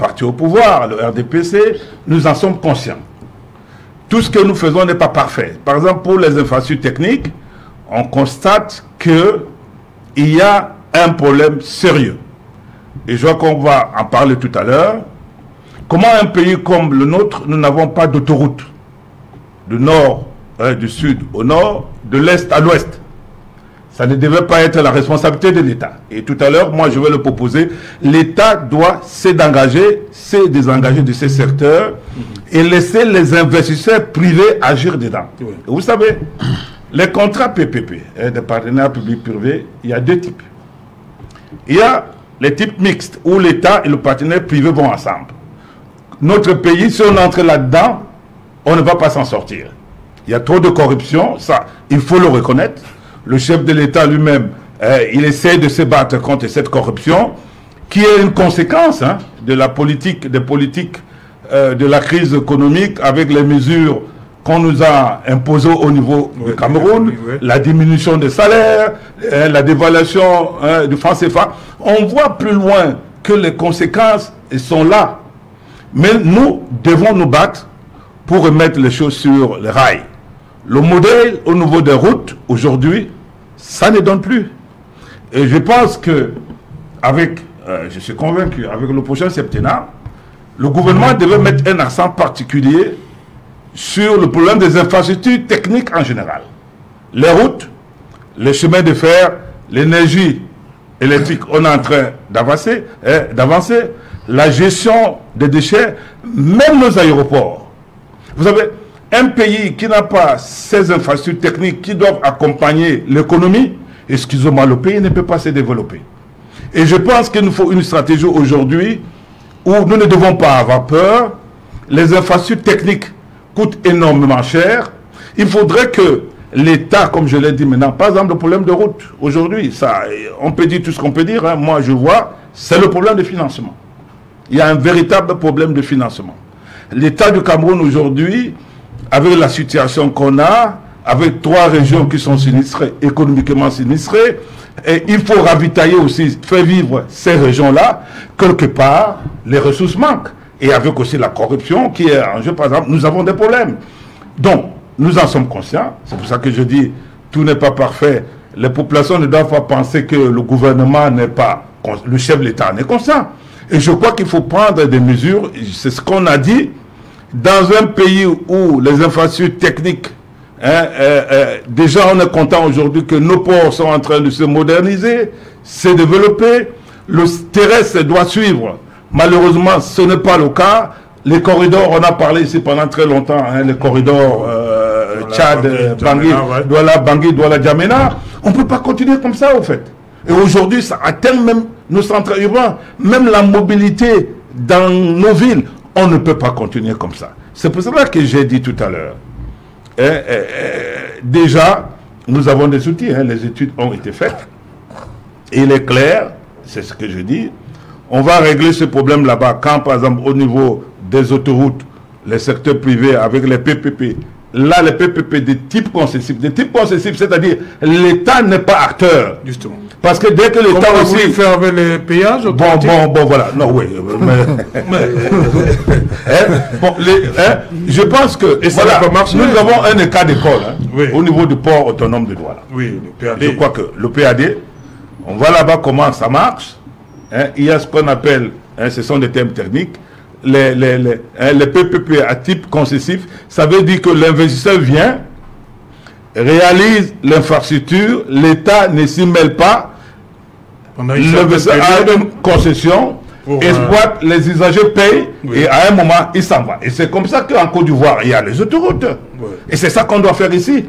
parti au pouvoir, le RDPC, nous en sommes conscients. Tout ce que nous faisons n'est pas parfait. Par exemple, pour les infrastructures techniques, on constate qu'il y a un problème sérieux. Et je vois qu'on va en parler tout à l'heure. Comment un pays comme le nôtre, nous n'avons pas d'autoroute du nord, du sud au nord, de l'est à l'ouest. Ça ne devait pas être la responsabilité de l'État. Et tout à l'heure, moi, je vais le proposer. L'État doit se désengager de ces secteurs et laisser les investisseurs privés agir dedans. Oui. Vous savez, les contrats PPP, des partenaires publics-privés, il y a deux types. Il y a les types mixtes, où l'État et le partenaire privé vont ensemble. Notre pays, si on entre là-dedans, on ne va pas s'en sortir. Il y a trop de corruption, ça, il faut le reconnaître. Le chef de l'État lui-même, il essaie de se battre contre cette corruption, qui est une conséquence de la politique, de la crise économique, avec les mesures qu'on nous a imposées au niveau du Cameroun, la diminution des salaires, la dévaluation du franc CFA. On voit plus loin que les conséquences sont là. Mais nous devons nous battre pour remettre les choses sur les rails. Le modèle au niveau des routes, aujourd'hui, ça ne donne plus. Et je pense que, je suis convaincu, avec le prochain septennat, le gouvernement devait mettre un accent particulier sur le problème des infrastructures techniques en général. Les routes, les chemins de fer, l'énergie électrique, on est en train d'avancer. La gestion des déchets, même nos aéroports. Vous savez, un pays qui n'a pas ces infrastructures techniques qui doivent accompagner l'économie, excusez-moi, le pays ne peut pas se développer. Et je pense qu'il nous faut une stratégie aujourd'hui où nous ne devons pas avoir peur. Les infrastructures techniques coûtent énormément cher. Il faudrait que l'État, comme je l'ai dit maintenant, par exemple le problème de route, aujourd'hui, on peut dire tout ce qu'on peut dire, moi je vois, c'est le problème de financement. Il y a un véritable problème de financement. L'État du Cameroun aujourd'hui, avec la situation qu'on a, avec 3 régions qui sont sinistrées, économiquement sinistrées, et il faut ravitailler aussi, faire vivre ces régions-là, quelque part, les ressources manquent. Et avec aussi la corruption qui est en jeu, par exemple, nous avons des problèmes. Donc, nous en sommes conscients, c'est pour ça que je dis, tout n'est pas parfait. Les populations ne doivent pas penser que le gouvernement n'est pas, le chef de l'État n'est conscient. Et je crois qu'il faut prendre des mesures, c'est ce qu'on a dit, dans un pays où les infrastructures techniques, déjà on est content aujourd'hui que nos ports sont en train de se moderniser, se développer, le terrestre doit suivre. Malheureusement, ce n'est pas le cas. Les corridors, on a parlé ici pendant très longtemps, les corridors Tchad, Bangui, Douala, Bangui, Douala, Djamena, on ne peut pas continuer comme ça au fait. Et aujourd'hui, ça atteint même nos centres urbains, même la mobilité dans nos villes. On ne peut pas continuer comme ça. C'est pour cela que j'ai dit tout à l'heure. Déjà, nous avons des outils, les études ont été faites. Et il est clair, c'est ce que je dis, on va régler ce problème là-bas quand, par exemple, au niveau des autoroutes, les secteurs privés avec les PPP, là, les PPP de type concessif, c'est-à-dire l'État n'est pas acteur. Justement. Parce que dès que l'État aussi... Vous faire avec les péages Bon, voilà. Non, oui. Je pense que... Et voilà, nous avons un écart d'école au niveau du port autonome de Douala. Oui, le PAD. Je crois que le PAD, on voit là-bas comment ça marche. Il y a ce qu'on appelle, ce sont des termes techniques, les PPP à type concessif, ça veut dire que l'investisseur vient, réalise l'infrastructure, l'État ne s'y mêle pas, l'investisseur a une concession, exploite, les usagers payent, et à un moment, il s'en va. Et c'est comme ça qu'en Côte d'Ivoire, il y a les autoroutes. Et c'est ça qu'on doit faire ici.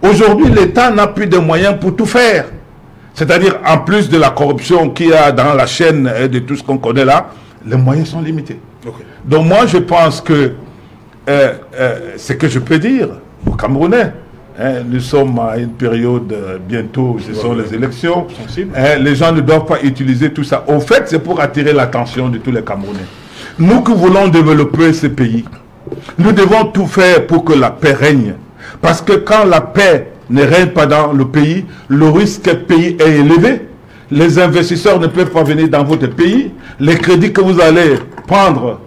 Aujourd'hui, l'État n'a plus de moyens pour tout faire. C'est-à-dire, en plus de la corruption qu'il y a dans la chaîne de tout ce qu'on connaît là, les moyens sont limités. Donc moi, je pense que ce que je peux dire aux Camerounais, nous sommes à une période bientôt, ce sont les élections, les gens ne doivent pas utiliser tout ça. Au fait, c'est pour attirer l'attention de tous les Camerounais. Nous qui voulons développer ce pays, nous devons tout faire pour que la paix règne. Parce que quand la paix ne règne pas dans le pays, le risque pays est élevé. Les investisseurs ne peuvent pas venir dans votre pays. Les crédits que vous allez prendre,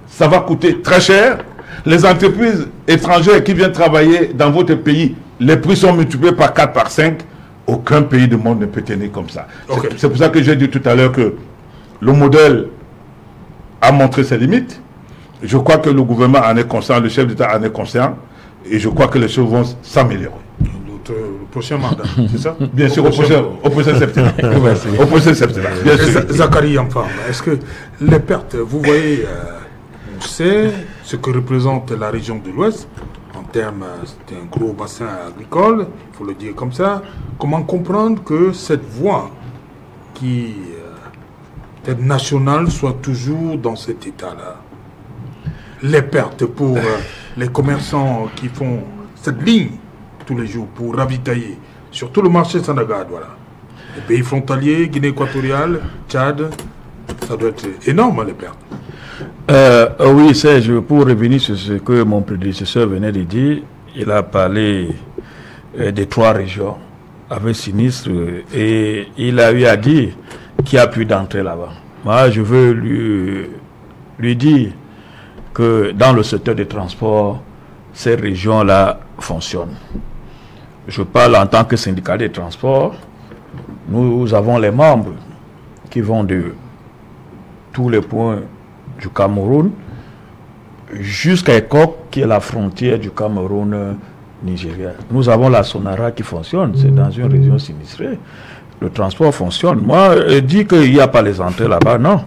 ça va coûter très cher. Les entreprises étrangères qui viennent travailler dans votre pays, les prix sont multipliés par 4, par 5. Aucun pays du monde ne peut tenir comme ça. Okay. C'est pour ça que j'ai dit tout à l'heure que le modèle a montré ses limites. Je crois que le gouvernement en est conscient, le chef d'État en est conscient, et je crois que les choses vont s'améliorer. Le prochain mandat, c'est ça? Bien sûr, au prochain septembre. Au prochain septembre, bien sûr. Zachary Ampham, est-ce que les pertes, vous voyez, on sait ce que représente la région de l'Ouest, en termes, c'est un gros bassin agricole, il faut le dire comme ça. Comment comprendre que cette voie qui est nationale soit toujours dans cet état-là? Les pertes pour les commerçants qui font cette ligne tous les jours pour ravitailler, surtout le marché Sandaga, voilà. Les pays frontaliers, Guinée équatoriale, Tchad, ça doit être énorme les pertes. Oui, Serge, pour revenir sur ce que mon prédécesseur venait de dire, il a parlé des 3 régions avec sinistre et il a eu à dire qu'il n'y a plus d'entrée là-bas. Moi, je veux lui dire que dans le secteur des transports, ces régions-là fonctionnent. Je parle en tant que syndicat des transports. Nous avons les membres qui vont de tous les points du Cameroun jusqu'à Ekok, qui est la frontière du Cameroun-Nigeria. Nous avons la Sonara qui fonctionne, c'est dans une région sinistrée. Le transport fonctionne. Moi, je dis qu'il n'y a pas les entrées là-bas, non.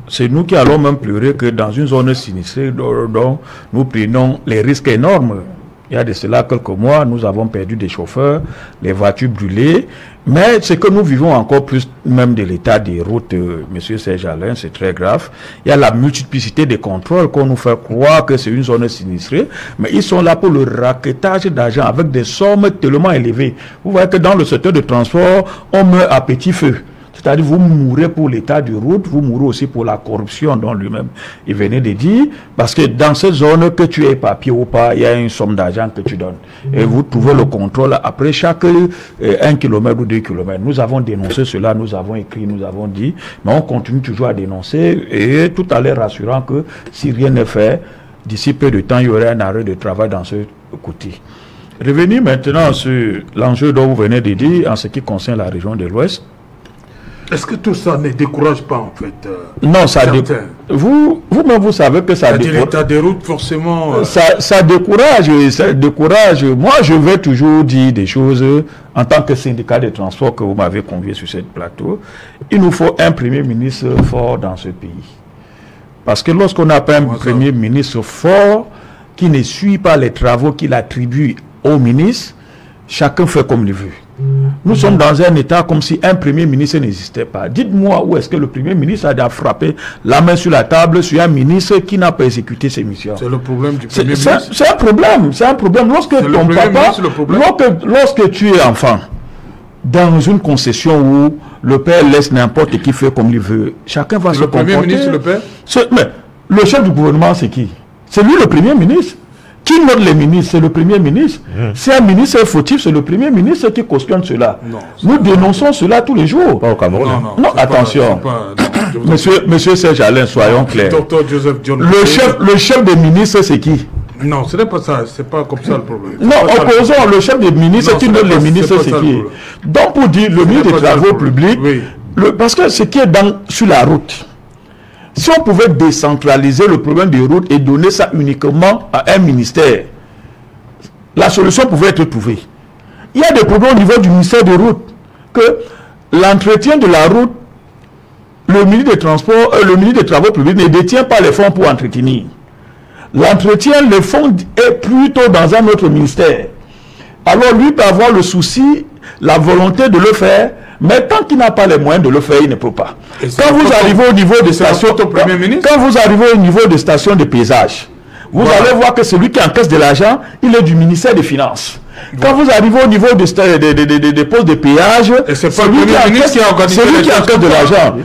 C'est nous qui allons même pleurer que dans une zone sinistrée dont nous prenons les risques énormes. Il y a de cela quelques mois, nous avons perdu des chauffeurs, les voitures brûlées. Mais ce que nous vivons encore plus, même de l'état des routes, Monsieur Serge Alain, c'est très grave. Il y a la multiplicité des contrôles qu'on nous fait croire que c'est une zone sinistrée. Mais ils sont là pour le raquettage d'argent avec des sommes tellement élevées. Vous voyez que dans le secteur de transport, on meurt à petit feu. C'est-à-dire vous mourrez pour l'état de route, vous mourrez aussi pour la corruption dont lui-même il venait de dire, parce que dans cette zone, que tu aies papier ou pas, il y a une somme d'argent que tu donnes. Et vous trouvez le contrôle après chaque 1 kilomètre ou 2 kilomètres. Nous avons dénoncé cela, nous avons écrit, nous avons dit, mais on continue toujours à dénoncer et tout à l'heure rassurant que si rien n'est fait, d'ici peu de temps, il y aurait un arrêt de travail dans ce côté. Revenez maintenant sur l'enjeu dont vous venez de dire en ce qui concerne la région de l'Ouest. Est-ce que tout ça ne décourage pas en fait Non, ça décourage. Vous-même, vous savez que ça décourage. L'état des routes, forcément. Ça décourage. Moi, je vais toujours dire des choses en tant que syndicat de transport que vous m'avez convié sur ce plateau. Il nous faut un premier ministre fort dans ce pays. Parce que lorsqu'on n'a pas un premier ministre fort qui ne suit pas les travaux qu'il attribue au ministre, chacun fait comme il veut. Nous sommes dans un état comme si un premier ministre n'existait pas. Dites-moi où est-ce que le premier ministre a frappé la main sur la table sur un ministre qui n'a pas exécuté ses missions. C'est le problème du premier ministre. C'est un problème. C'est un problème. Lorsque ton papa, lorsque tu es enfant, dans une concession où le père laisse n'importe qui faire comme il veut, chacun va se comporter. Le premier ministre, le père. Mais le chef du gouvernement, c'est qui? C'est lui le premier ministre. Qui note les ministres? C'est le premier ministre. Si un ministre est fautif, c'est le premier ministre qui cautionne cela. Non, nous dénonçons cela tous les jours. Pas au Cameroun. Non, attention. Monsieur Serge Alain, soyons clairs. Dr. Joseph John le chef des ministres, c'est qui? Non, ce n'est pas ça. C'est pas comme ça le problème. Non, opposons le chef des ministres, qui note les ministres, c'est qui? Donc, pour dire le ministre des Travaux publics, parce que ce qui est sur la route, si on pouvait décentraliser le problème des routes et donner ça uniquement à un ministère, la solution pouvait être trouvée. Il y a des problèmes au niveau du ministère des routes, que l'entretien de la route, le ministre des Transports, le ministre des Travaux publics ne détient pas les fonds pour entretenir. L'entretien, les fonds est plutôt dans un autre ministère. Alors lui peut avoir le souci, la volonté de le faire, mais tant qu'il n'a pas les moyens de le faire, il ne peut pas. Quand vous arrivez au niveau des stations, quand vous arrivez au niveau des stations de paysage, vous allez voir que celui qui encaisse de l'argent, il est du ministère des Finances. Quand vous arrivez au niveau des postes de péage, c'est pas le premier ministre qui a organisé celui qui encaisse de l'argent.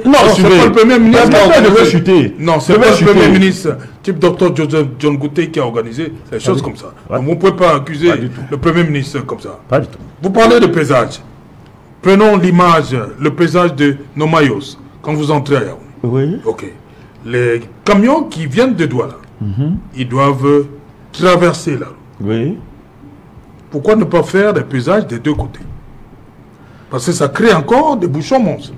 Non, c'est pas le premier ministre qui a organisé. Non, c'est pas le premier ministre, type Dr. Joseph John Goutey, qui a organisé des choses comme ça. Vous ne pouvez pas accuser le premier ministre comme ça. Pas du tout. Vous parlez de paysage. Prenons l'image, le paysage de Nomayos, quand vous entrez à Yaoundé. Oui. Ok. les camions qui viennent de Douala, ils doivent traverser la route. Oui. Pourquoi ne pas faire des pesages des deux côtés? Parce que ça crée encore des bouchons monstres.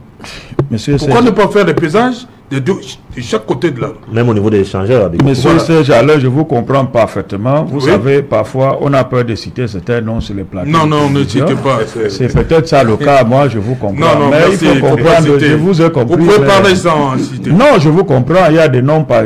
Monsieur Pourquoi ne pas faire des pesages de chaque côté de la route? Même au niveau des échangeurs. Monsieur Serge, alors je vous comprends parfaitement. Vous savez, parfois, on a peur de citer certains noms sur les plateaux. Non, ne citez pas. C'est peut-être ça le cas. Moi, je vous comprends. Non, mais merci, il faut comprendre. Je vous ai compris. Vous pouvez parler sans citer. Non, je vous comprends. Il y a des noms, par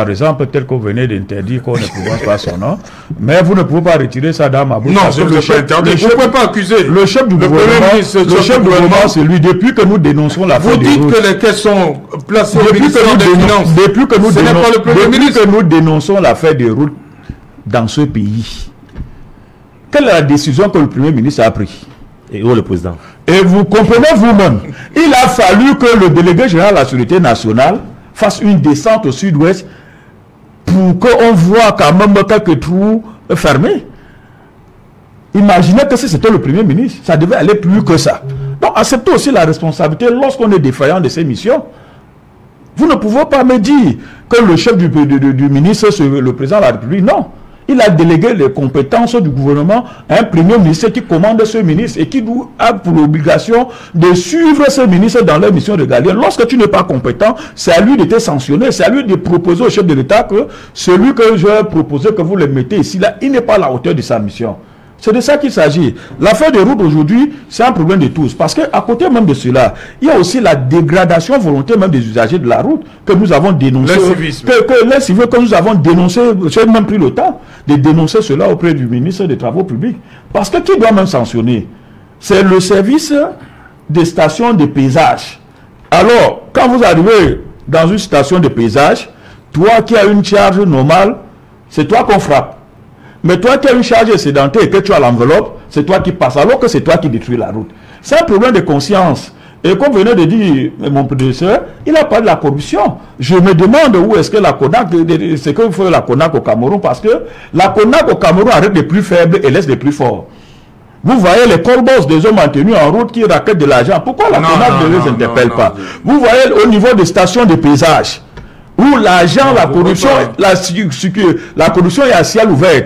exemple, tels qu'on venait d'interdire, qu'on ne prononce pas son nom. Mais vous ne pouvez pas retirer ça dans ma bouche. Non, je ne peux pas interdire. Vous ne pouvez pas accuser. Le chef du gouvernement, c'est lui. Depuis que nous dénonçons la vous dites que les caisses sont placées au ministère des Finances. Depuis que nous dénonçons l'affaire des routes dans ce pays, quelle est la décision que le Premier ministre a prise? Et où le président? Et vous comprenez vous-même, il a fallu que le délégué général de la Sécurité nationale fasse une descente au sud-ouest pour qu'on voit quand même quelques trous fermés. Imaginez que si c'était le Premier ministre, ça devait aller plus que ça. Donc acceptez aussi la responsabilité lorsqu'on est défaillant de ses missions. Vous ne pouvez pas me dire que le chef du ministre, c'est le président de la République. Non. Il a délégué les compétences du gouvernement à un premier ministre qui commande ce ministre et qui a pour l'obligation de suivre ce ministre dans leur mission régalienne. Lorsque tu n'es pas compétent, c'est à lui de te sanctionner, c'est à lui de proposer au chef de l'État que celui que je vais proposer que vous le mettez ici, là, il n'est pas à la hauteur de sa mission. C'est de ça qu'il s'agit. L'affaire des routes aujourd'hui, c'est un problème de tous. Parce qu'à côté même de cela, il y a aussi la dégradation volontaire même des usagers de la route que nous avons dénoncé. Les civils que nous avons dénoncé, j'ai même pris le temps de dénoncer cela auprès du ministre des Travaux publics. Parce que qui doit même sanctionner? C'est le service des stations de paysage. Alors, quand vous arrivez dans une station de paysage, toi qui as une charge normale, c'est toi qu'on frappe. Mais toi qui as une charge excédentaire et que tu as l'enveloppe, c'est toi qui passes, alors que c'est toi qui détruis la route. C'est un problème de conscience. Et comme venait de dire mon prédécesseur, il a parlé de la corruption. Je me demande où est-ce que la CONAC, c'est que fait la CONAC au Cameroun, parce que la CONAC au Cameroun arrête les plus faibles et laisse les plus forts. Vous voyez les corbos des hommes en tenue en route qui raquettent de l'argent. Pourquoi la CONAC ne les interpelle pas? Vous voyez au niveau des stations de paysage, où l'argent, la corruption, la corruption est à ciel ouvert.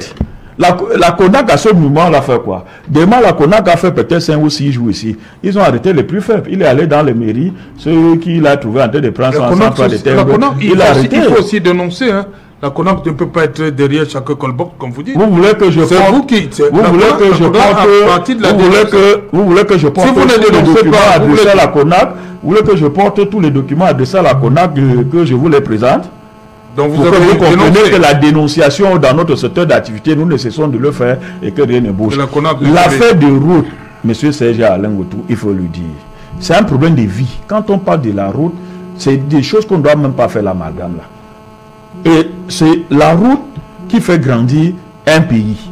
La CONAC à ce moment l'a fait quoi? Demain, la CONAC a fait peut-être 5 ou 6 jours ici. Ils ont arrêté les plus faibles. Il est allé dans les mairies, ceux qu'il a trouvé en train de prendre son emploi de terre. Il faut aussi dénoncer. Hein. La CONAC ne peut pas être derrière chaque colboc, comme vous dites. Vous voulez que je porte tous les documents adressés à la CONAC? Vous voulez que je porte tous les documents adressés à la CONAC que je vous les présente? Donc vous comprenez que la dénonciation dans notre secteur d'activité, nous ne cessons de le faire et que rien ne bouge. L'affaire de route, M. Serge Alain Goutou, il faut le dire, c'est un problème de vie. Quand on parle de la route, c'est des choses qu'on ne doit même pas faire l'amalgame là. Et c'est la route qui fait grandir un pays.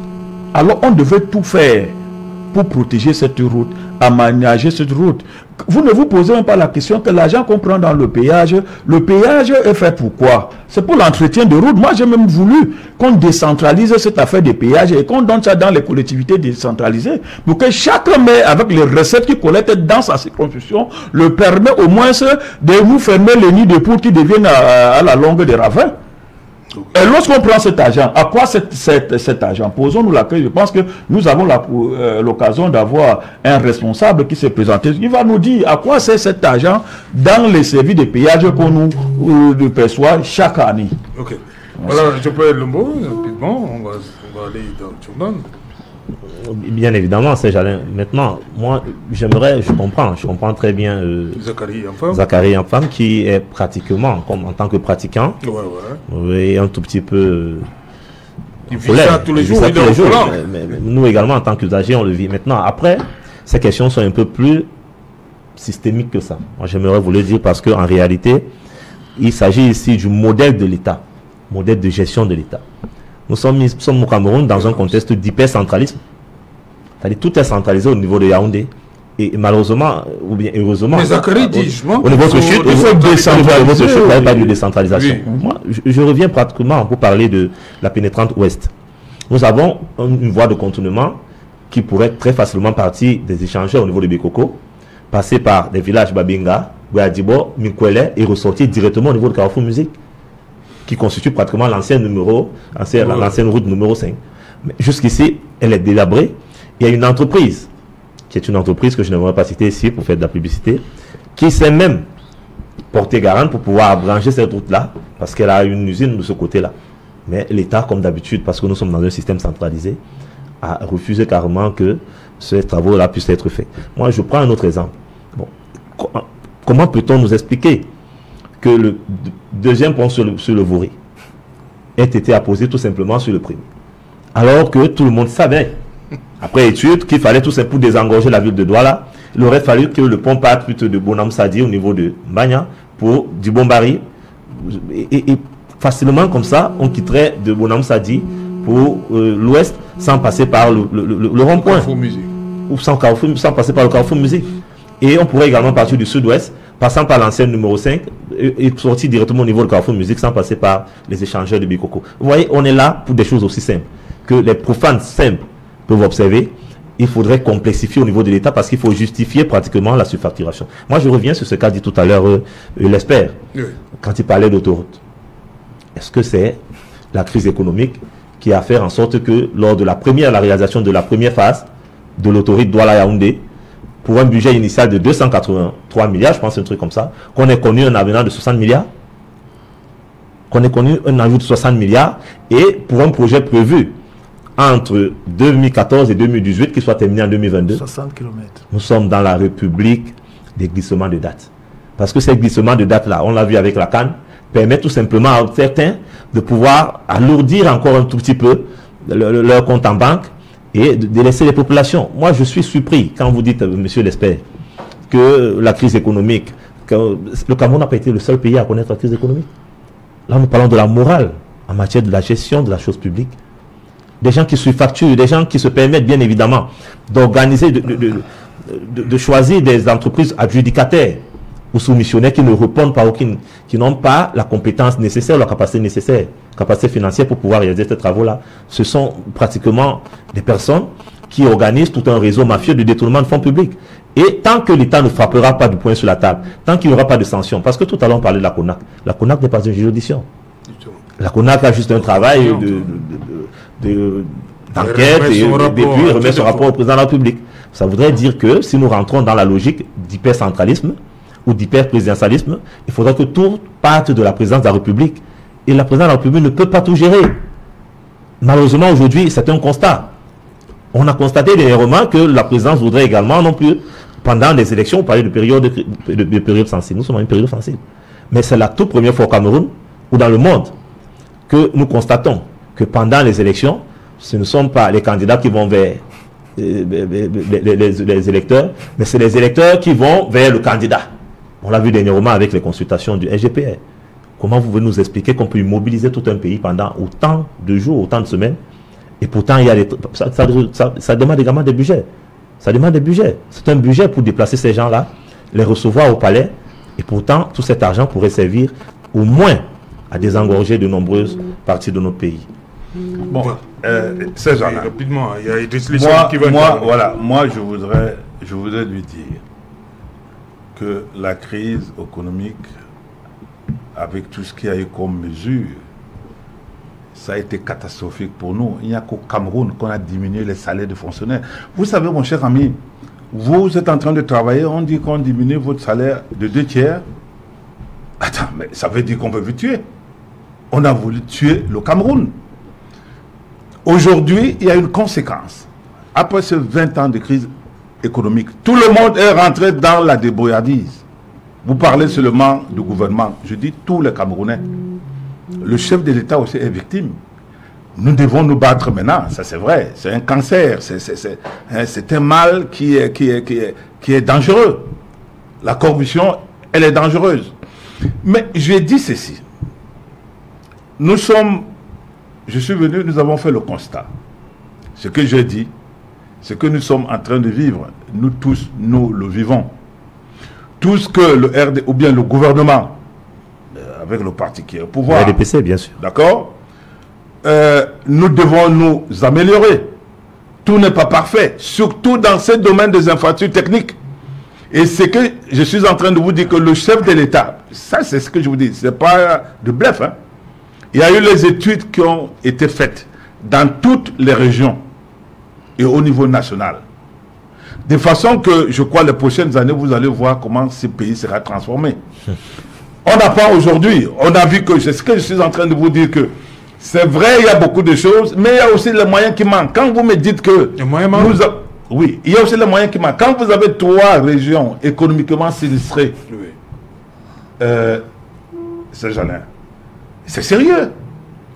Alors on devait tout faire pour protéger cette route, aménager cette route. Vous ne vous posez même pas la question que l'argent qu'on prend dans le péage est fait pour quoi? C'est pour l'entretien de route. Moi, j'ai même voulu qu'on décentralise cette affaire des péages et qu'on donne ça dans les collectivités décentralisées pour que chaque maire, avec les recettes qu'il collecte dans sa circonscription, le permet au moins de nous fermer les nids de poules qui deviennent à la longue des ravins. Et lorsqu'on prend cet argent, à quoi cet argent? Posons-nous la question. Je pense que nous avons l'occasion d'avoir un responsable qui s'est présenté. Il va nous dire à quoi c'est cet argent dans les services de péage qu'on nous perçoit chaque année. Ok. Voilà, je peux le mot rapidement. On va aller dans le journal. Bien évidemment, c'est Jalin. Maintenant, moi, je comprends très bien Zachary Enfam qui est pratiquement, comme en tant que pratiquant, et un tout petit peu. Il vit ça tous les jours, mais nous également, en tant qu'usagers, on le vit. Maintenant, après, ces questions sont un peu plus systémiques que ça. Moi, j'aimerais vous le dire parce qu'en réalité, il s'agit ici du modèle de l'État, modèle de gestion de l'État. Nous sommes au Cameroun dans un contexte d'hypercentralisme. C'est-à-dire tout est centralisé au niveau de Yaoundé. Et malheureusement, ou bien heureusement, mais Zachary dit, au niveau de chute, il faut décentraliser. Il n'y a pas de décentralisation. Oui. Moi, je reviens pratiquement pour parler de la pénétrante ouest. Nous avons une voie de contournement qui pourrait très facilement partir des échangeurs au niveau de Bekoko passer par des villages Babinga, Boyadibo, Mikwele et ressortir directement au niveau de Carrefour Musique, qui constitue pratiquement l'ancienne route numéro 5. Mais jusqu'ici, elle est délabrée. Il y a une entreprise, qui est une entreprise que je n'aimerais pas citer ici pour faire de la publicité, qui s'est même portée garante pour pouvoir brancher cette route-là, parce qu'elle a une usine de ce côté-là. Mais l'État, comme d'habitude, parce que nous sommes dans un système centralisé, a refusé carrément que ces travaux-là puissent être faits. Moi, je prends un autre exemple. Bon, comment peut-on nous expliquer que le deuxième pont sur le Vouré ait été apposé tout simplement sur le premier, alors que tout le monde savait, après étude, qu'il fallait tout simplement pour désengorger la ville de Douala, il aurait fallu que le pont parte plutôt de Bonam Sadi au niveau de Mbagna pour du Bombari, et facilement comme ça, on quitterait de Bonam Sadi pour l'ouest sans passer par le rond-point, ou sans passer par le Carrefour Musique. Et on pourrait également partir du sud-ouest, passant par l'ancienne numéro 5 et sortir directement au niveau du Carrefour Musique sans passer par les échangeurs de Bikoko. Vous voyez, on est là pour des choses aussi simples que les profanes simples peuvent observer. Il faudrait complexifier au niveau de l'État parce qu'il faut justifier pratiquement la surfacturation. Moi, je reviens sur ce qu'a dit tout à l'heure l'ESPER, quand il parlait d'autoroute. Est-ce que c'est la crise économique qui a fait en sorte que lors de la réalisation de la première phase de l'autoroute Douala-Yaoundé, pour un budget initial de 283 milliards, je pense un truc comme ça, qu'on ait connu un avenant de 60 milliards, qu'on ait connu un ajout de 60 milliards, et pour un projet prévu entre 2014 et 2018, qui soit terminé en 2022, 60 km. Nous sommes dans la république des glissements de date. Parce que ces glissements de date-là, on l'a vu avec la CAN, permettent tout simplement à certains de pouvoir alourdir encore un tout petit peu leur compte en banque, et de laisser les populations. Moi, je suis surpris quand vous dites, monsieur l'Espert, que la crise économique, que le Cameroun n'a pas été le seul pays à connaître la crise économique. Là, nous parlons de la morale en matière de la gestion de la chose publique. Des gens qui surfacturent, des gens qui se permettent, bien évidemment, d'organiser, de choisir des entreprises adjudicataires ou soumissionnaires qui ne répondent pas, qui n'ont pas la compétence nécessaire, la capacité nécessaire, capacité financière pour pouvoir réaliser ces travaux-là. Ce sont pratiquement des personnes qui organisent tout un réseau mafieux de détournement de fonds publics. Et tant que l'État ne frappera pas du poing sur la table, tant qu'il n'y aura pas de sanctions, parce que tout à l'heure on parlait de la CONAC n'est pas une juridiction. La CONAC a juste un travail d'enquête et puis remet son rapport au président de la République. Ça voudrait dire que si nous rentrons dans la logique d'hypercentralisme ou d'hyperprésidentialisme, il faudra que tout parte de la présidence de la République. Et la présidence de la République ne peut pas tout gérer. Malheureusement, aujourd'hui, c'est un constat. On a constaté dernièrement que la présidence voudrait également non plus, pendant les élections, parler de période sensible. Nous sommes à une période sensible. Mais c'est la toute première fois au Cameroun ou dans le monde que nous constatons que pendant les élections, ce ne sont pas les candidats qui vont vers les électeurs, mais c'est les électeurs qui vont vers le candidat. On l'a vu dernièrement avec les consultations du SGPR. Comment vous pouvez nous expliquer qu'on peut mobiliser tout un pays pendant autant de jours, autant de semaines, et pourtant il y a ça demande également des budgets. Ça demande des budgets. C'est un budget pour déplacer ces gens-là, les recevoir au palais, et pourtant tout cet argent pourrait servir au moins à désengorger de nombreuses parties de notre pays. Bon, ces gens-là. Rapidement, il y a des solutions qui vont moi, je voudrais lui dire que la crise économique, avec tout ce qu'il y a eu comme mesure, ça a été catastrophique pour nous. Il n'y a qu'au Cameroun qu'on a diminué les salaires des fonctionnaires. Vous savez, mon cher ami, vous êtes en train de travailler, on dit qu'on diminue votre salaire de 2/3. Attends, mais ça veut dire qu'on veut vous tuer. On a voulu tuer le Cameroun. Aujourd'hui, il y a une conséquence. Après ces 20 ans de crise économique, tout le monde est rentré dans la débrouillardise. Vous parlez seulement du gouvernement. Je dis tous les Camerounais. Le chef de l'État aussi est victime. Nous devons nous battre maintenant, ça c'est vrai. C'est un cancer, c'est un mal qui est dangereux. La corruption, elle est dangereuse. Mais je dis ceci. Je suis venu, nous avons fait le constat. Ce que je dis, ce que nous sommes en train de vivre, nous tous, nous le vivons. Tout ce que le RD, ou bien le gouvernement, avec le parti qui est au pouvoir, le RDPC, bien sûr. D'accord, nous devons nous améliorer. Tout n'est pas parfait, surtout dans ce domaine des infrastructures techniques. Et c'est que je suis en train de vous dire que le chef de l'État, ça c'est ce que je vous dis, c'est pas de bluff. Hein. Il y a eu les études qui ont été faites dans toutes les régions et au niveau national. De façon que, je crois, les prochaines années, vous allez voir comment ce pays sera transformé. On n'a pas aujourd'hui, on a vu que, c'est ce que je suis en train de vous dire, que c'est vrai, il y a beaucoup de choses, mais il y a aussi les moyens qui manquent. Quand vous me dites que... Les moyens manquent? Oui, il y a aussi les moyens qui manquent. Quand vous avez 3 régions économiquement sinistrées, Saint-Jalin, c'est sérieux.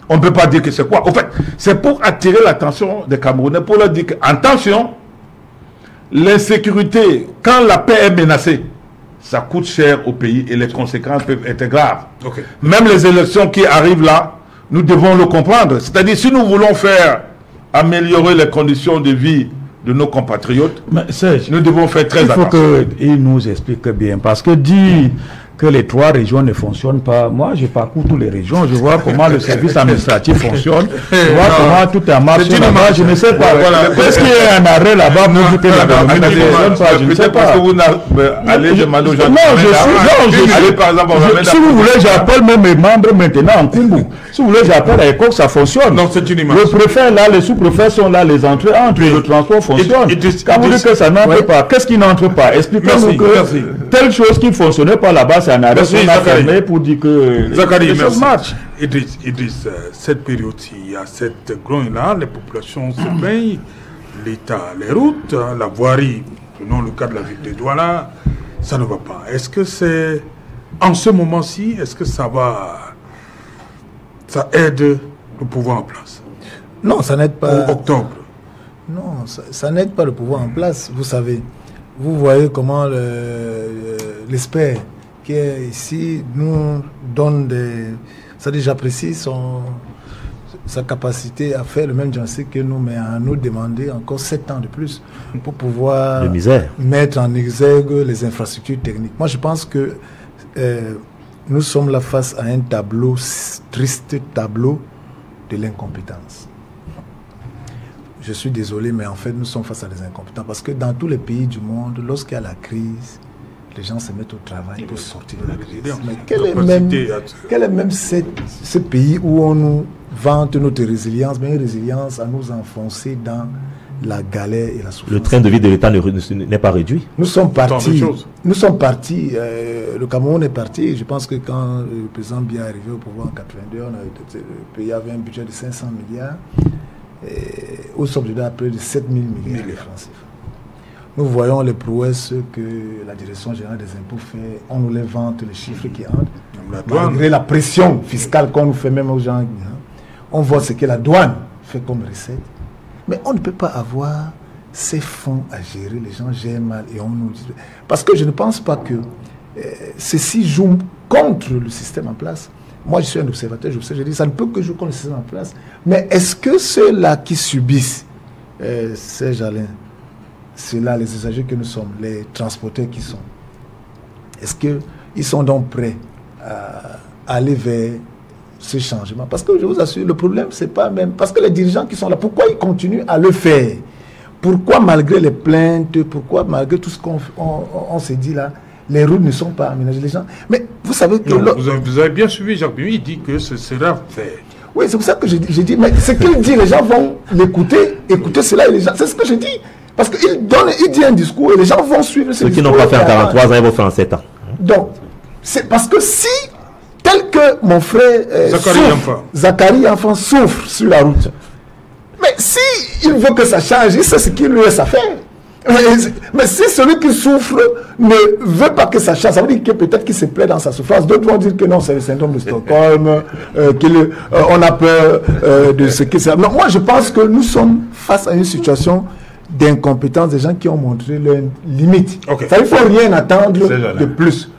On ne peut pas dire que c'est quoi. En fait, c'est pour attirer l'attention des Camerounais, pour leur dire que, attention, l'insécurité, quand la paix est menacée, ça coûte cher au pays et les conséquences peuvent être graves. Okay. Même les élections qui arrivent là, nous devons le comprendre. C'est-à-dire, si nous voulons faire améliorer les conditions de vie de nos compatriotes, Serge, nous devons faire très attention. Il faut qu'il nous explique bien, parce que dire que les 3 régions ne fonctionnent pas, moi je parcours toutes les régions, je vois comment le service administratif fonctionne, je vois comment tout est en marche là-bas, je ne sais pas. Est-ce qu'il y a un arrêt là-bas pour vous que l'économie ne fonctionne pas? Je ne sais pas. Parce que vous allez demander aux gens. Si vous voulez, j'appelle même mes membres maintenant en Kumbu. Si vous voulez, j'appelle à ECOC, ça fonctionne. Non, c'est une image. Le préfet là, les sous-préfets sont là, les entrées entre, le transport fonctionne. Quand vous dites que ça n'entre pas, qu'est-ce qui n'entre pas? Expliquez-nous que telle chose qui ne fonctionnait pas là-bas, c'est un arrêt qu'on a fermé pour dire que les choses marchent. Idriss, cette période-ci, il y a cette grogne-là, les populations se plaignent, l'État, les routes, la voirie, prenons le cas de la ville de Douala, ça ne va pas. Est-ce que c'est, en ce moment-ci, est-ce que ça aide le pouvoir en place? Non, ça n'aide pas. Au octobre. Non, ça n'aide pas le pouvoir en place. Vous savez, vous voyez comment l'espère qui est ici nous donne des... C'est-à-dire, j'apprécie sa capacité à faire le même diagnostic que nous, mais à nous demander encore 7 ans de plus pour pouvoir mettre en exergue les infrastructures techniques. Moi, je pense que nous sommes là face à un tableau, triste tableau de l'incompétence. Je suis désolé, mais en fait, nous sommes face à des incompétents. Parce que dans tous les pays du monde, lorsqu'il y a la crise, les gens se mettent au travail pour sortir de la crise. Mais quel est même ce pays où on nous vante notre résilience, mais une résilience à nous enfoncer dans la galère et la souffrance. Le train de vie de l'État n'est pas réduit. Nous sommes partis. Le Cameroun est parti. Je pense que quand le président Biya est arrivé au pouvoir en 82, le pays avait un budget de 500 milliards. Au sommet à près de 7 000 milliards de francs CFA. Nous voyons les prouesses que la direction générale des impôts fait. On nous les vante, les chiffres qui entrent. Malgré la pression fiscale qu'on nous fait même aux gens, on voit ce que la douane fait comme recette. Mais on ne peut pas avoir ces fonds à gérer. Les gens gèrent mal et on nous dit... Parce que je ne pense pas que ceci joue contre le système en place. Moi, je suis un observateur, je dis, ça ne peut que jouer contre le système en place. Mais est-ce que ceux-là qui subissent, Saint-Jalin, ceux-là, les usagers que nous sommes, les transporteurs qui sont, est-ce qu'ils sont donc prêts à aller vers ce changement? Parce que je vous assure, le problème, c'est pas même... Parce que les dirigeants qui sont là, pourquoi ils continuent à le faire? Pourquoi, malgré les plaintes, pourquoi, malgré tout ce qu'on s'est dit là, les routes ne sont pas aménagées, les gens... Mais vous savez que... Non, vous avez bien suivi, Jacques Bibi, il dit que ce sera fait. Oui, c'est pour ça que j'ai dit, mais ce qu'il dit, les gens vont l'écouter, écouter cela, et les gens... C'est ce que je dis. Parce qu'il dit un discours et les gens vont suivre ce discours. Ceux qui n'ont pas fait en 43 ans, ils vont faire en 7 ans. Donc, c'est parce que si, tel que mon frère Zachary Enfant souffre sur la route, mais si il veut que ça change, il sait ce qu'il lui reste à faire. Mais si celui qui souffre ne veut pas que ça change, ça veut dire que peut-être qu'il se plaît dans sa souffrance. D'autres vont dire que non, c'est le syndrome de Stockholm, on a peur de ce que c'est. Non, moi, je pense que nous sommes face à une situation d'incompétence des gens qui ont montré leurs limites. Okay. Ça, il ne faut rien attendre de plus.